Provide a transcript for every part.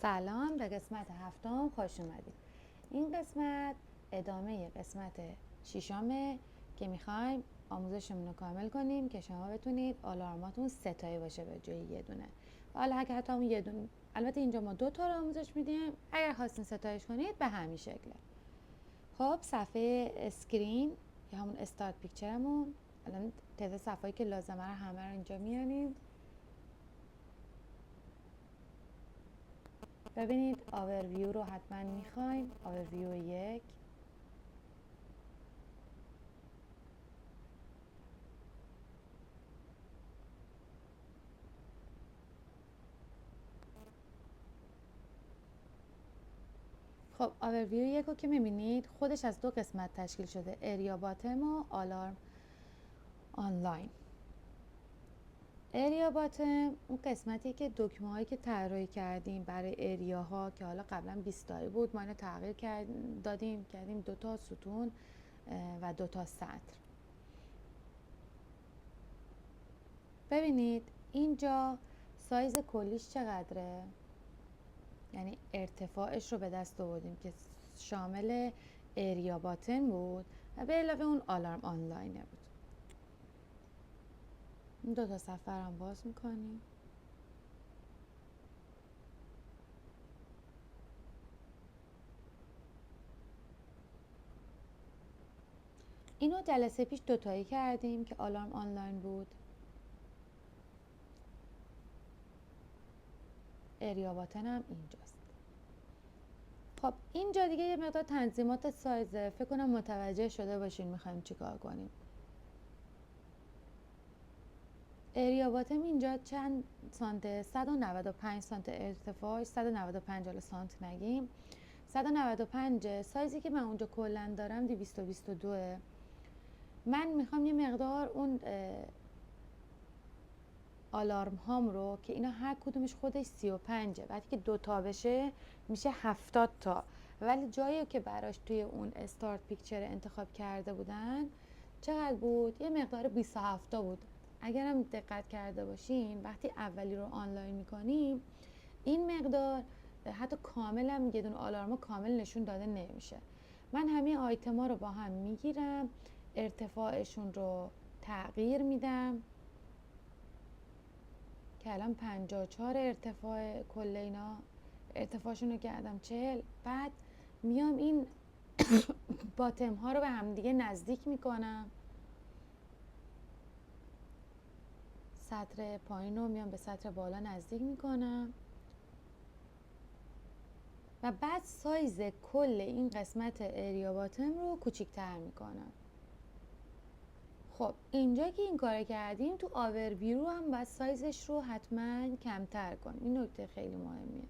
سلام، به قسمت هفتم خوش اومدید. این قسمت ادامه قسمت ششمه که میخوایم آموزشمون رو کامل کنیم که شما بتونید آلارماتون 3 تایی باشه به جای یه دونه. و حالا اگه حتی یه دونه، البته اینجا ما 2 تا رو آموزش میدیم، اگر خواستین 3 تایش کنید به همین شکله. خب صفحه اسکرین یا همون استارت پیکچرمون، الان تعداد صفحه‌ای که لازمه رو همه رو اینجا میاریم. ببینید آورویو رو حتما میخوایم. آورویو 1. خب آورویو 1 رو که میبینید خودش از 2 قسمت تشکیل شده، اریا باتم و آلارم آنلاین. اریا باتم اون قسمتی که دکمه هایی که طراحی کردیم برای اریاها که حالا قبلا 20 تایی بود، ما اینو تغییر کردیم 2 تا ستون و 2 تا سطر. ببینید اینجا سایز کلیش چقدره، یعنی ارتفاعش رو به دست آوردیم که شامل اریا باتن بود و به علاوه اون آلارم آنلاینه بود. این 2 تا صفحه هم باز میکنیم. اینو جلسه پیش 2 تایی کردیم که آلارم آنلاین بود. اریا باتن هم اینجاست. خب اینجا دیگه یه مقدار تنظیمات سایزه، فکر کنم متوجه شده باشین میخوایم چیکار کنیم. اریا باتم اینجا چند سانته؟ 195 سانت ارتفاع، 195 حالا سانت نگیم، 195 سایزی که من اونجا کلا دارم 222. من میخوام یه مقدار اون آلارم هام رو که اینا هر کدومش خودش 35، وقتی که 2 تا بشه میشه 70 تا، ولی جایی که براش توی اون استارت پیکچر انتخاب کرده بودن چقدر بود؟ یه مقدار 27 تا بود. اگرم دقت کرده باشین وقتی اولی رو آنلاین میکنیم این مقدار حتی کامل هم یه دونه آلارم کامل نشون داده نمیشه. من همه آیتما رو با هم میگیرم، ارتفاعشون رو تغییر میدم که الان 54 ارتفاع کل اینا، ارتفاعشون رو کردم 40. بعد میام این باتم ها رو به هم دیگه نزدیک میکنم، سطر پایین رو میام به سطر بالا نزدیک میکنم و بعد سایز کل این قسمت اریا باتم رو کوچیک‌تر میکنم. خب اینجا که این کار کردیم تو آورویو هم باید سایزش رو حتما کمتر کنیم. این نکته خیلی مهمیه.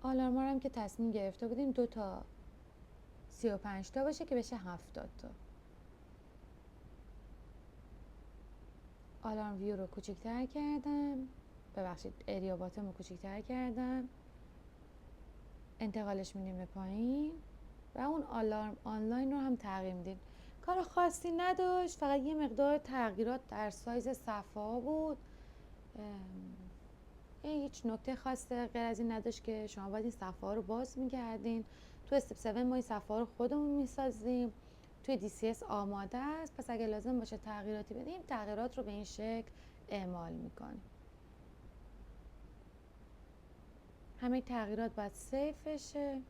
آلارما هم که تصمیم گرفته بودیم 2 تا 35 تا باشه که بشه 70 تا. آلارم ویو رو کوچیک‌تر کردم، ببخشید اریا باتم رو کوچیک‌تر کردم، انتقالش میدیم به پایین و اون آلارم آنلاین رو هم تغییر میدیم. کار خاصی نداشت، فقط یه مقدار تغییرات در سایز صفحه ها بود. هیچ نکته خاصه غیر از این نداشت که شما باید این صفحه ها رو باز می‌کردین. تو استپ 7 ما این صفحه ها رو خودمون میسازیم، توی DCS آماده است، پس اگه لازم باشه تغییراتی بدیم تغییرات رو به این شکل اعمال میکنیم. همه تغییرات باید سیو بشه.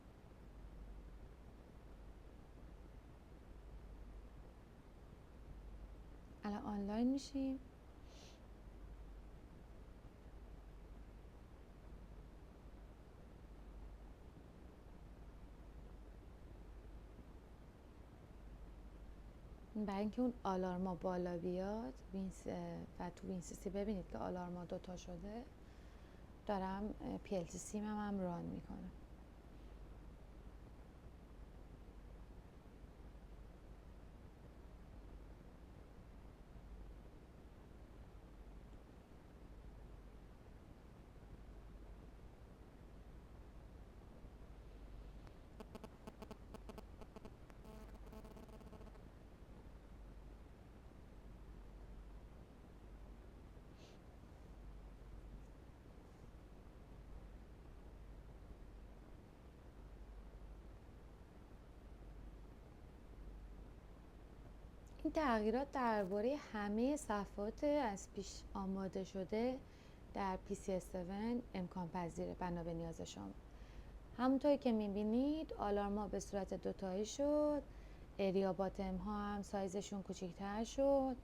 الان آنلاین میشیم. برای اینکه اون آلارما بالا بیاد و تو وینسیسی ببینید که آلارما 2 تا شده، دارم PLC سیم هم ران میکنم. این تغییرات درباره همه صفحات از پیش آماده شده در PCS7 امکان پذیره بنا به نیاز شما. همونطوری که میبینید آلارما به صورت دوتایی شد، اریا باتم ها هم سایزشون کوچیک‌تر شد.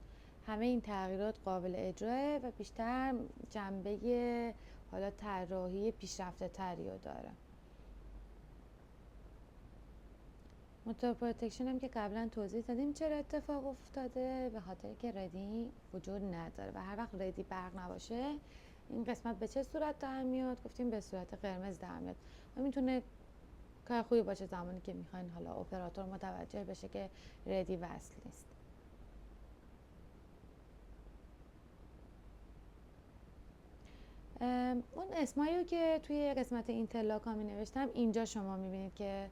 همه این تغییرات قابل اجراه و بیشتر جنبه حالا طراحی پیشرفته تری رو داره. موتور پروتکشن هم که قبلا توضیح دادیم چرا اتفاق افتاده، به خاطر که ردی وجود نداره و هر وقت ردی برق نباشه این قسمت به چه صورت در میاد؟ گفتیم به صورت قرمز در میاد و میتونه کار خوبی باشه زمانی که میخواین حالا اپراتور متوجه بشه که ردی وصل نیست. اون اسمایی رو که توی قسمت اینترلاک ها می نوشتم اینجا شما میبینید که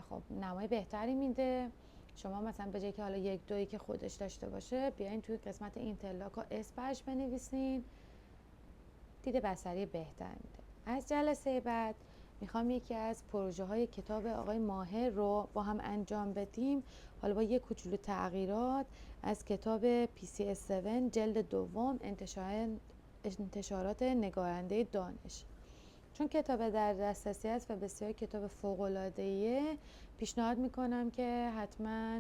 خب نمای بهتری میده. شما مثلا به جای که حالا 1 2 که خودش داشته باشه بیاین توی قسمت اینترلاک ها اس برش بنویسین، دید بصری بهتر میده. از جلسه بعد میخوام یکی از پروژه های کتاب آقای ماهر رو با هم انجام بدیم، حالا با یک کوچولو تغییرات از کتاب PCS7 جلد دوم انتشارات نگارنده دانش. چون کتاب در دسترسی است و بسیار کتاب فوق‌العاده‌ایه، پیشنهاد میکنم که حتما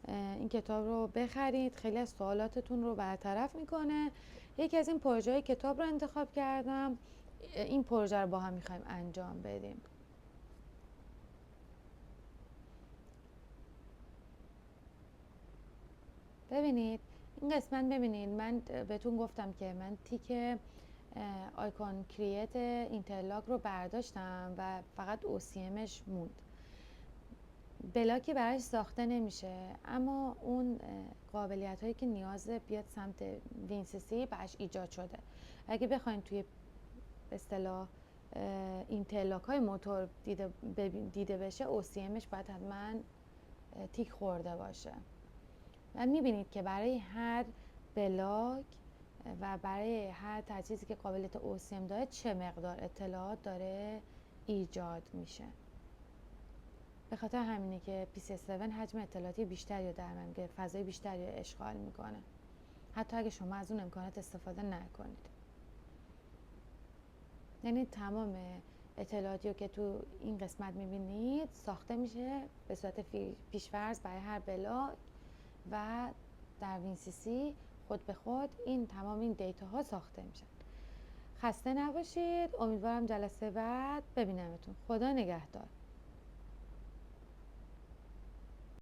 این کتاب رو بخرید. خیلی از سوالاتتون رو برطرف میکنه. یکی از این پروژه کتاب رو انتخاب کردم، این پروژه رو با هم میخوایم انجام بدیم. ببینید این قسمت، ببینید من بهتون گفتم که من تیک آیکون کریت اینترلاک رو برداشتم و فقط OCMش موند. بلاکی براش ساخته نمیشه، اما اون قابلیت هایی که نیاز بیاد سمت وینسیسی براش ایجاد شده. اگه بخواین توی اصطلاح اینترلاک های موتور دیده بشه OCMش باید حتما تیک خورده باشه و میبینید که برای هر بلاک و برای هر تجهیزی که قابلیت OCM داره چه مقدار اطلاعات داره ایجاد میشه. به خاطر همینه که PCS7 حجم اطلاعاتی بیشتری رو در میاره، فضای بیشتری رو اشغال میکنه حتی اگه شما از اون امکانات استفاده نکنید. یعنی تمام اطلاعاتی رو که تو این قسمت میبینید ساخته میشه به صورت پیش‌فرض برای هر بلاک و در وینسیسی خود به خود این تمام این دیتا ها ساخته میشن. خسته نباشید، امیدوارم جلسه بعد ببینمتون. خدا نگهدار.